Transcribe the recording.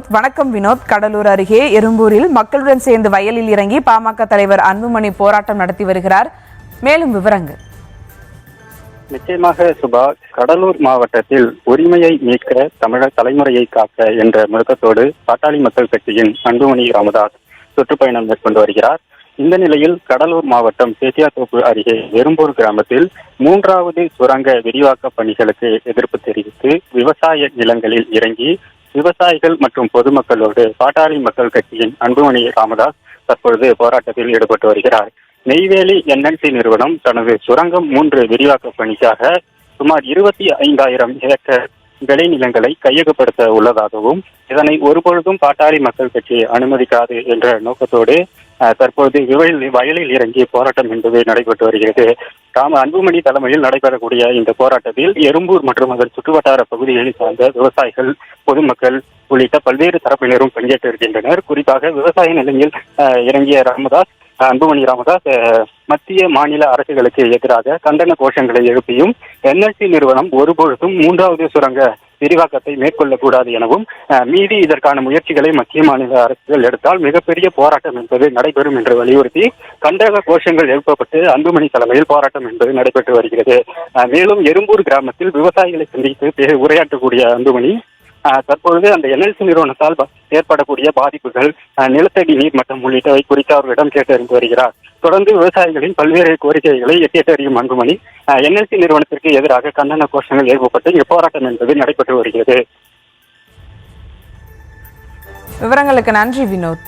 வினோத். வணக்கம் வினோத். கடலூர் அருகே எறும்பூரில் மக்களுடன் சேர்ந்து வயலில் இறங்கி பாமக தலைவர் அன்புமணி போராட்டம் நடத்தி வருகிறார். மேலும் விவரங்கள். நிச்சயமாக சுபா, கடலூர் மாவட்டத்தில் உரிமையை மீட்க தமிழர் தலைமுறையை காக்க என்ற முழக்கத்தோடு பாட்டாளி மக்கள் கட்சியின் அன்புமணி ராமதாஸ் சுற்றுப்பயணம் மேற்கொண்டு வருகிறார். இந்த நிலையில் கடலூர் மாவட்டம் சேத்தியாத்தோப்பு அருகே எறும்பூர் கிராமத்தில் 3வது சுரங்க விரிவாக்க பணிகளுக்கு எதிர்ப்பு தெரிவித்து விவசாய நிலங்களில் இறங்கி விவசாயிகள் மற்றும் பொதுமக்களோடு பாட்டாளி மக்கள் கட்சியின் அன்புமணி ராமதாஸ் தற்பொழுது போராட்டத்தில் ஈடுபட்டு வருகிறார். நெய்வேலி என்எல்சி நிறுவனம் தனது சுரங்கம் 3 விரிவாக்க பணிக்காக சுமார் 25,000 ஏக்கர் விளைநிலங்களை கையகப்படுத்த உள்ளதாகவும் இதனை ஒருபொழுதும் பாட்டாளி மக்கள் கட்சி அனுமதிக்காது என்ற நோக்கத்தோடு தற்போது வயலில் இறங்கி போராட்டம் என்பது நடைபெற்று வருகிறது. அன்புமணி தலைமையில் நடைபெறக்கூடிய இந்த போராட்டத்தில் எறும்பூர் மற்றும் அதன் சுற்றுவட்டார பகுதிகளில் சார்ந்த விவசாயிகள், பொதுமக்கள் உள்ளிட்ட பல்வேறு தரப்பினரும் பங்கேற்றிருக்கின்றனர். குறிப்பாக விவசாய நிலையில் இறங்கிய அன்புமணி ராமதாஸ் மத்திய மாநில அரசுகளுக்கு எதிராக கண்டன கோஷங்களை எழுப்பியும் என்எல்சி நிறுவனம் ஒருபொழுதும் 3வது சுரங்க விரிவாக்கத்தை மேற்கொள்ளக்கூடாது எனவும் மீறி இதற்கான முயற்சிகளை மத்திய மாநில அரசுகள் எடுத்தால் மிகப்பெரிய போராட்டம் என்பது நடைபெறும் என்று வலியுறுத்தி கண்டன கோஷங்கள் எழுப்பப்பட்டு அன்புமணி தலைமையில் போராட்டம் என்பது நடைபெற்று வருகிறது. மேலும் எறும்பூர் கிராமத்தில் விவசாயிகளை சந்தித்து உரையாற்றக்கூடிய அன்புமணி தற்பொழுது அந்த என்எல்சி நிறுவனத்தால் ஏற்படக்கூடிய பாதிப்புகள், நிலத்தடி நீர் மட்டம் உள்ளிட்டவை குறித்து அவர்களிடம் கேட்டறிந்து வருகிறார். தொடர்ந்து விவசாயிகளின் பல்வேறு கோரிக்கைகளை கேட்டறியும் அன்புமணி என்எல்சி நிறுவனத்திற்கு எதிராக கண்டன கோஷங்கள் எழுப்பப்பட்டு இங்கு போராட்டம் என்பது நடைபெற்று வருகிறது. விவரங்களுக்கு நன்றி வினோத்.